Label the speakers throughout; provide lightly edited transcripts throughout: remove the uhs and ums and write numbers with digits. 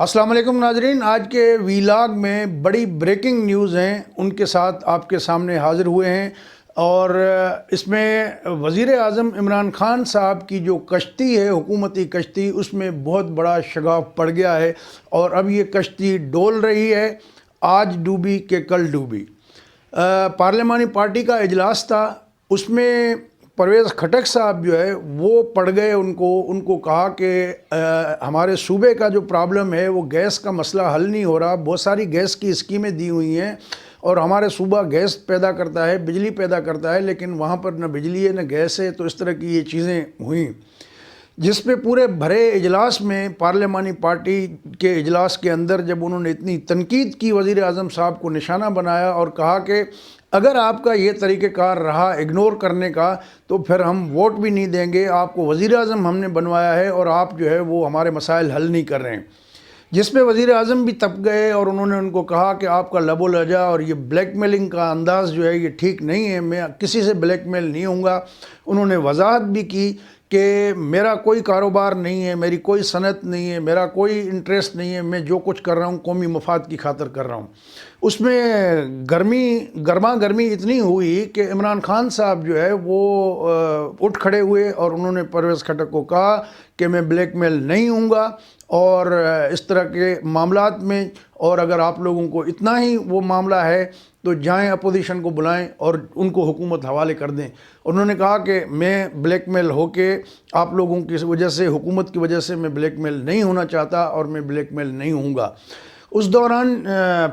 Speaker 1: السلام علیکم ناظرین، آج کے ویلاگ میں بڑی بریکنگ نیوز ہیں، ان کے ساتھ آپ کے سامنے حاضر ہوئے ہیں اور اس میں وزیر اعظم عمران خان صاحب کی جو کشتی ہے، حکومتی کشتی، اس میں بہت بڑا شگاف پڑ گیا ہے اور اب یہ کشتی ڈول رہی ہے، آج ڈوبی کہ کل ڈوبی۔ پارلیمانی پارٹی کا اجلاس تھا، اس میں پرویز خٹک صاحب جو ہے وہ پڑ گئے، ان کو کہا کہ ہمارے صوبے کا جو پرابلم ہے وہ گیس کا مسئلہ حل نہیں ہو رہا، بہت ساری گیس کی اسکیمیں دی ہوئی ہیں اور ہمارے صوبہ گیس پیدا کرتا ہے، بجلی پیدا کرتا ہے، لیکن وہاں پر نہ بجلی ہے نہ گیس ہے، تو اس طرح کی یہ چیزیں ہوئیں، جس پہ پورے بھرے اجلاس میں پارلیمانی پارٹی کے اجلاس کے اندر جب انہوں نے اتنی تنقید کی وزیر اعظم صاحب کو نشانہ بنایا اور کہا کہ اگر آپ کا یہ طریقہ کار رہا اگنور کرنے کا تو پھر ہم ووٹ بھی نہیں دیں گے، آپ کو وزیر اعظم ہم نے بنوایا ہے اور آپ جو ہے وہ ہمارے مسائل حل نہیں کر رہے ہیں، جس پہ وزیر اعظم بھی تپ گئے اور انہوں نے ان کو کہا کہ آپ کا لب و لہجہ اور یہ بلیک میلنگ کا انداز جو ہے یہ ٹھیک نہیں ہے، میں کسی سے بلیک میل نہیں ہوں گا۔ انہوں نے وضاحت بھی کی کہ میرا کوئی کاروبار نہیں ہے، میری کوئی صنعت نہیں ہے، میرا کوئی انٹرسٹ نہیں ہے، میں جو کچھ کر رہا ہوں قومی مفاد کی خاطر کر رہا ہوں۔ اس میں گرما گرمی اتنی ہوئی کہ عمران خان صاحب جو ہے وہ اٹھ کھڑے ہوئے اور انہوں نے پرویز خٹک کو کہا کہ میں بلیک میل نہیں ہوں گا اور اس طرح کے معاملات میں، اور اگر آپ لوگوں کو اتنا ہی وہ معاملہ ہے تو جائیں اپوزیشن کو بلائیں اور ان کو حکومت حوالے کر دیں۔ انہوں نے کہا کہ میں بلیک میل ہو کے آپ لوگوں کی وجہ سے، حکومت کی وجہ سے میں بلیک میل نہیں ہونا چاہتا اور میں بلیک میل نہیں ہوں گا۔ اس دوران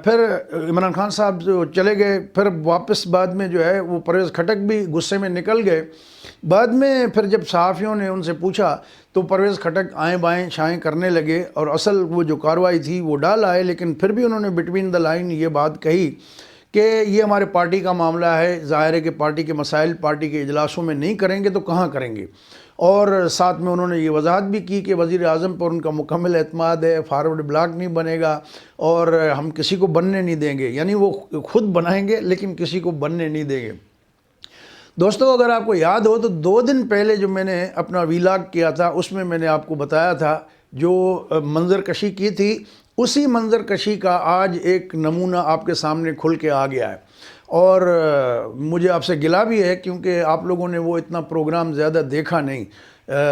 Speaker 1: پھر عمران خان صاحب جو چلے گئے، پھر واپس بعد میں جو ہے وہ پرویز خٹک بھی غصے میں نکل گئے۔ بعد میں پھر جب صحافیوں نے ان سے پوچھا تو پرویز خٹک آئیں بائیں شائیں کرنے لگے اور اصل وہ جو کارروائی تھی وہ ڈال آئے، لیکن پھر بھی انہوں نے بٹوین دا لائن یہ بات کہی کہ یہ ہمارے پارٹی کا معاملہ ہے، ظاہر ہے کہ پارٹی کے مسائل پارٹی کے اجلاسوں میں نہیں کریں گے تو کہاں کریں گے، اور ساتھ میں انہوں نے یہ وضاحت بھی کی کہ وزیر اعظم پر ان کا مکمل اعتماد ہے، فارورڈ بلاک نہیں بنے گا اور ہم کسی کو بننے نہیں دیں گے، یعنی وہ خود بنائیں گے لیکن کسی کو بننے نہیں دیں گے۔ دوستو، اگر آپ کو یاد ہو تو 2 دن پہلے جو میں نے اپنا ویلاگ کیا تھا اس میں میں نے آپ کو بتایا تھا، جو منظر کشی کی تھی اسی منظر کشی کا آج ایک نمونہ آپ کے سامنے کھل کے آ گیا ہے، اور مجھے آپ سے گلہ بھی ہے کیونکہ آپ لوگوں نے وہ اتنا پروگرام زیادہ دیکھا نہیں۔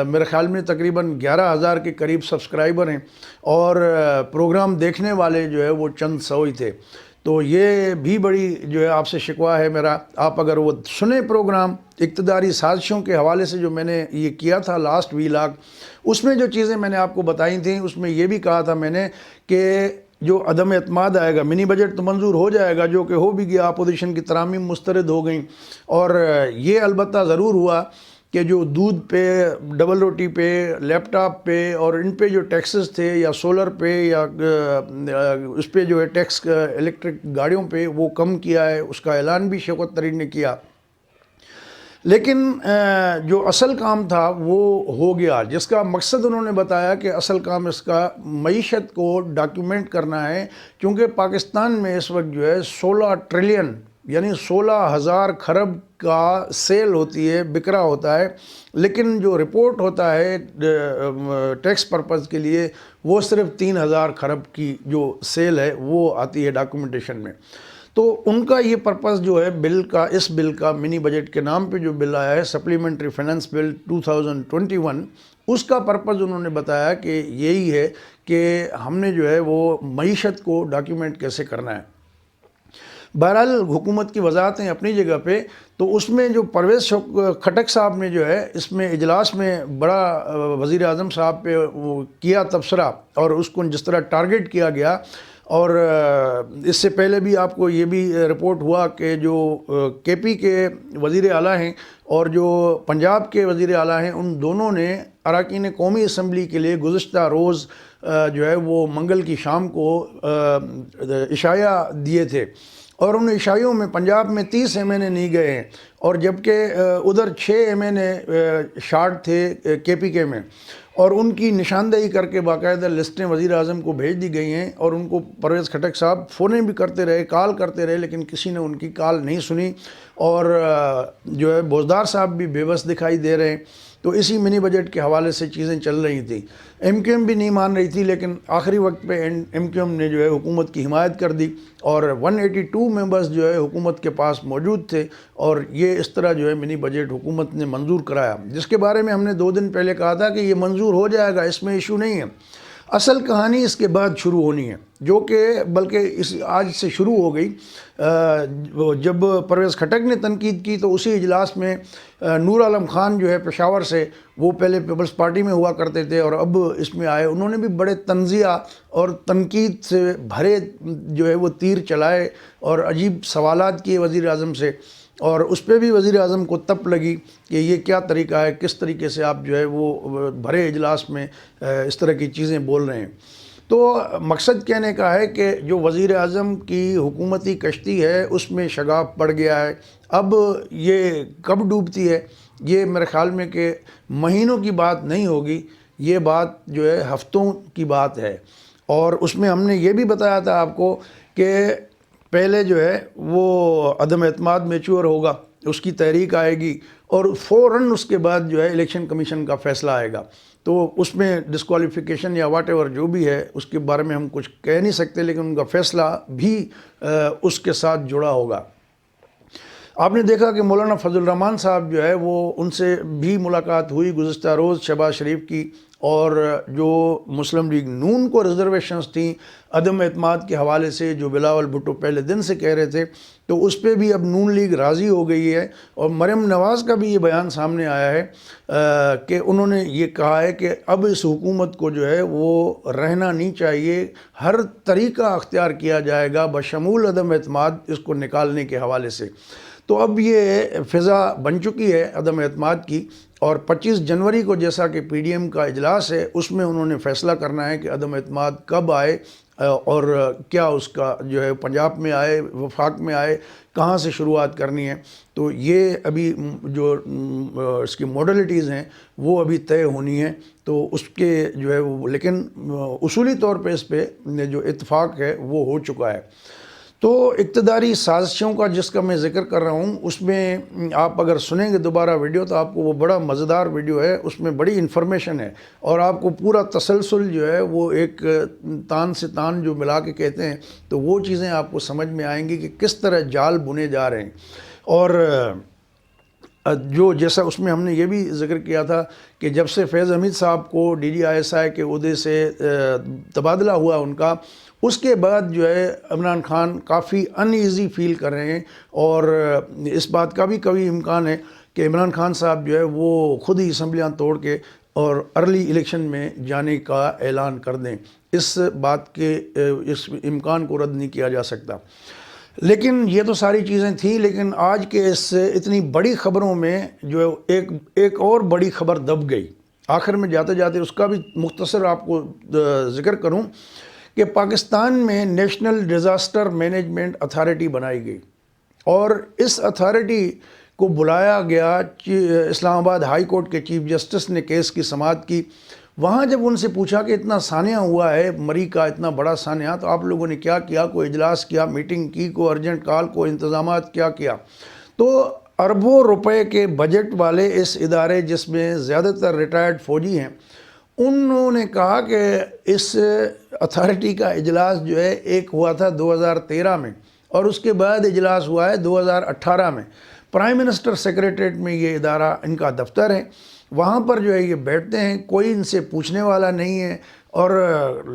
Speaker 1: میرے خیال میں تقریباً 11,000 کے قریب سبسکرائبر ہیں اور پروگرام دیکھنے والے جو ہے وہ چند سو ہی تھے، تو یہ بھی بڑی جو ہے آپ سے شکوہ ہے میرا، آپ اگر وہ سنیں پروگرام اقتداری سازشوں کے حوالے سے جو میں نے یہ کیا تھا لاسٹ ویلاگ، اس میں جو چیزیں میں نے آپ کو بتائی تھیں اس میں یہ بھی کہا تھا میں نے کہ جو عدم اعتماد آئے گا، منی بجٹ تو منظور ہو جائے گا جو کہ ہو بھی گیا، اپوزیشن کی ترامیم مسترد ہو گئیں، اور یہ البتہ ضرور ہوا کہ جو دودھ پہ، ڈبل روٹی پہ، لیپ ٹاپ پہ اور ان پہ جو ٹیکسز تھے یا سولر پہ یا اس پہ جو ہے ٹیکس الیکٹرک گاڑیوں پہ وہ کم کیا ہے، اس کا اعلان بھی شوکت طرین نے کیا، لیکن جو اصل کام تھا وہ ہو گیا، جس کا مقصد انہوں نے بتایا کہ اصل کام اس کا معیشت کو ڈاکیومنٹ کرنا ہے، کیونکہ پاکستان میں اس وقت جو ہے 16 ٹریلین یعنی 16,000 کھرب کا سیل ہوتی ہے، بکرا ہوتا ہے، لیکن جو رپورٹ ہوتا ہے ٹیکس پرپز کے لیے وہ صرف 3,000 کھرب کی جو سیل ہے وہ آتی ہے ڈاکیومنٹیشن میں۔ تو ان کا یہ پرپز جو ہے بل کا، اس بل کا منی بجٹ کے نام پہ جو بل آیا ہے سپلیمنٹری فائنانس بل 2021، اس کا پرپز انہوں نے بتایا کہ یہی ہے کہ ہم نے جو ہے وہ معیشت کو ڈاکیومنٹ کیسے کرنا ہے۔ بہرحال حکومت کی وضاحتیں اپنی جگہ پہ، تو اس میں جو پرویز خٹک صاحب نے جو ہے اس میں اجلاس میں بڑا وزیر اعظم صاحب پہ وہ کیا تبصرہ اور اس کو جس طرح ٹارگٹ کیا گیا، اور اس سے پہلے بھی آپ کو یہ بھی رپورٹ ہوا کہ جو کے پی کے وزیر اعلیٰ ہیں اور جو پنجاب کے وزیر اعلیٰ ہیں ان دونوں نے اراکین قومی اسمبلی کے لیے گزشتہ روز جو ہے وہ منگل کی شام کو عشایہ دیے تھے، اور ان عشائیوں میں پنجاب میں 30 ایم این اے نہیں گئے ہیں، اور جبکہ ادھر 6 ایم این اے شارٹ تھے کے پی کے میں، اور ان کی نشاندہی کر کے باقاعدہ لسٹیں وزیر اعظم کو بھیج دی گئی ہیں، اور ان کو پرویز خٹک صاحب فونیں بھی کرتے رہے، کال کرتے رہے، لیکن کسی نے ان کی کال نہیں سنی، اور جو ہے بوزدار صاحب بھی بے بس دکھائی دے رہے ہیں. تو اسی منی بجٹ کے حوالے سے چیزیں چل رہی تھیں. ایم کیو ایم بھی نہیں مان رہی تھی، لیکن آخری وقت پہ ایم کیو ایم نے جو ہے حکومت کی حمایت کر دی اور 182 ممبرز جو ہے حکومت کے پاس موجود تھے، اور یہ اس طرح جو ہے منی بجٹ حکومت نے منظور کرایا، جس کے بارے میں ہم نے 2 دن پہلے کہا تھا کہ یہ منظور ہو جائے گا، اس میں ایشو نہیں ہے. اصل کہانی اس کے بعد شروع ہونی ہے، جو کہ بلکہ آج سے شروع ہو گئی. جب پرویز خٹک نے تنقید کی تو اسی اجلاس میں نور عالم خان جو ہے پشاور سے، وہ پہلے پیپلز پارٹی میں ہوا کرتے تھے اور اب اس میں آئے، انہوں نے بھی بڑے تنزیہ اور تنقید سے بھرے جو ہے وہ تیر چلائے اور عجیب سوالات کیے وزیر اعظم سے، اور اس پہ بھی وزیر اعظم کو تپ لگی کہ یہ کیا طریقہ ہے، کس طریقے سے آپ جو ہے وہ بھرے اجلاس میں اس طرح کی چیزیں بول رہے ہیں. تو مقصد کہنے کا ہے کہ جو وزیر اعظم کی حکومتی کشتی ہے اس میں شگاف پڑ گیا ہے. اب یہ کب ڈوبتی ہے، یہ میرے خیال میں کہ مہینوں کی بات نہیں ہوگی، یہ بات جو ہے ہفتوں کی بات ہے. اور اس میں ہم نے یہ بھی بتایا تھا آپ کو کہ پہلے جو ہے وہ عدم اعتماد میچور ہوگا، اس کی تحریک آئے گی، اور فوراً اس کے بعد جو ہے الیکشن کمیشن کا فیصلہ آئے گا. تو اس میں ڈسکوالیفیکیشن یا واٹ ایور جو بھی ہے اس کے بارے میں ہم کچھ کہہ نہیں سکتے، لیکن ان کا فیصلہ بھی اس کے ساتھ جڑا ہوگا. آپ نے دیکھا کہ مولانا فضل الرحمان صاحب جو ہے وہ ان سے بھی ملاقات ہوئی گزشتہ روز شہباز شریف کی، اور جو مسلم لیگ نون کو ریزرویشنز تھیں عدم اعتماد کے حوالے سے جو بلاول بھٹو پہلے دن سے کہہ رہے تھے، تو اس پہ بھی اب نون لیگ راضی ہو گئی ہے. اور مریم نواز کا بھی یہ بیان سامنے آیا ہے کہ انہوں نے یہ کہا ہے کہ اب اس حکومت کو جو ہے وہ رہنا نہیں چاہیے، ہر طریقہ اختیار کیا جائے گا بشمول عدم اعتماد اس کو نکالنے کے حوالے سے. تو اب یہ فضا بن چکی ہے عدم اعتماد کی، اور 25 جنوری کو جیسا کہ پی ڈی ایم کا اجلاس ہے اس میں انہوں نے فیصلہ کرنا ہے کہ عدم اعتماد کب آئے اور کیا اس کا جو ہے پنجاب میں آئے، وفاق میں آئے، کہاں سے شروعات کرنی ہے. تو یہ ابھی جو اس کی موڈلٹیز ہیں وہ ابھی طے ہونی ہیں. تو اس کے جو ہے وہ، لیکن اصولی طور پہ اس پہ جو اتفاق ہے وہ ہو چکا ہے. تو اقتداری سازشوں کا جس کا میں ذکر کر رہا ہوں، اس میں آپ اگر سنیں گے دوبارہ ویڈیو تو آپ کو وہ بڑا مزیدار ویڈیو ہے، اس میں بڑی انفارمیشن ہے، اور آپ کو پورا تسلسل جو ہے وہ ایک تان سے تان جو ملا کے کہتے ہیں، تو وہ چیزیں آپ کو سمجھ میں آئیں گی کہ کس طرح جال بنے جا رہے ہیں. اور جو جیسا اس میں ہم نے یہ بھی ذکر کیا تھا کہ جب سے فیض حمید صاحب کو D G I S I کے عہدے سے تبادلہ ہوا ان کا، اس کے بعد جو ہے عمران خان کافی ان ایزی فیل کر رہے ہیں، اور اس بات کا بھی کبھی امکان ہے کہ عمران خان صاحب جو ہے وہ خود ہی اسمبلیاں توڑ کے اور ارلی الیکشن میں جانے کا اعلان کر دیں. اس بات کے اس امکان کو رد نہیں کیا جا سکتا. لیکن یہ تو ساری چیزیں تھیں، لیکن آج کے اس اتنی بڑی خبروں میں جو ایک اور بڑی خبر دب گئی. آخر میں جاتے جاتے اس کا بھی مختصر آپ کو ذکر کروں کہ پاکستان میں نیشنل ڈیزاسٹر مینجمنٹ اتھارٹی بنائی گئی، اور اس اتھارٹی کو بلایا گیا. اسلام آباد ہائی کورٹ کے چیف جسٹس نے کیس کی سماعت کی. وہاں جب ان سے پوچھا کہ اتنا سانحہ ہوا ہے مری کا، اتنا بڑا سانحہ، تو آپ لوگوں نے کیا کیا؟ کوئی اجلاس کیا، میٹنگ کی، کوئی ارجنٹ کال، کوئی انتظامات کیا؟ تو اربوں روپے کے بجٹ والے اس ادارے جس میں زیادہ تر ریٹائرڈ فوجی ہیں، انہوں نے کہا کہ اس اتھارٹی کا اجلاس جو ہے ایک ہوا تھا 2013 میں، اور اس کے بعد اجلاس ہوا ہے 2018 میں. پرائم منسٹر سیکریٹریٹ میں یہ ادارہ ان کا دفتر ہے، وہاں پر جو ہے یہ بیٹھتے ہیں، کوئی ان سے پوچھنے والا نہیں ہے، اور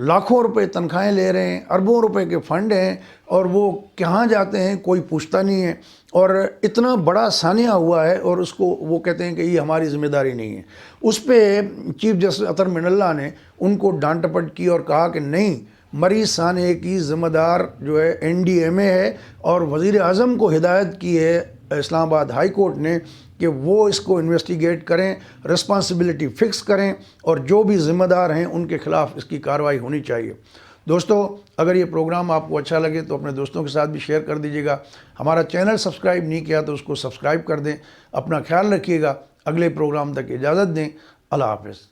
Speaker 1: لاکھوں روپے تنخواہیں لے رہے ہیں، اربوں روپے کے فنڈ ہیں، اور وہ کہاں جاتے ہیں کوئی پوچھتا نہیں ہے. اور اتنا بڑا سانحہ ہوا ہے، اور اس کو وہ کہتے ہیں کہ یہ ہماری ذمہ داری نہیں ہے. اس پہ چیف جسٹس اطہر من اللہ نے ان کو ڈانٹ ٹپٹ کی اور کہا کہ نہیں، مری سانحے کی ذمہ دار جو ہے این ڈی ایم اے ہے، اور وزیر اعظم کو ہدایت کی ہے اسلام آباد ہائی کورٹ نے کہ وہ اس کو انویسٹیگیٹ کریں، رسپانسبلٹی فکس کریں، اور جو بھی ذمہ دار ہیں ان کے خلاف اس کی کارروائی ہونی چاہیے. دوستو، اگر یہ پروگرام آپ کو اچھا لگے تو اپنے دوستوں کے ساتھ بھی شیئر کر دیجیے گا. ہمارا چینل سبسکرائب نہیں کیا تو اس کو سبسکرائب کر دیں. اپنا خیال رکھیے گا. اگلے پروگرام تک اجازت دیں. اللہ حافظ.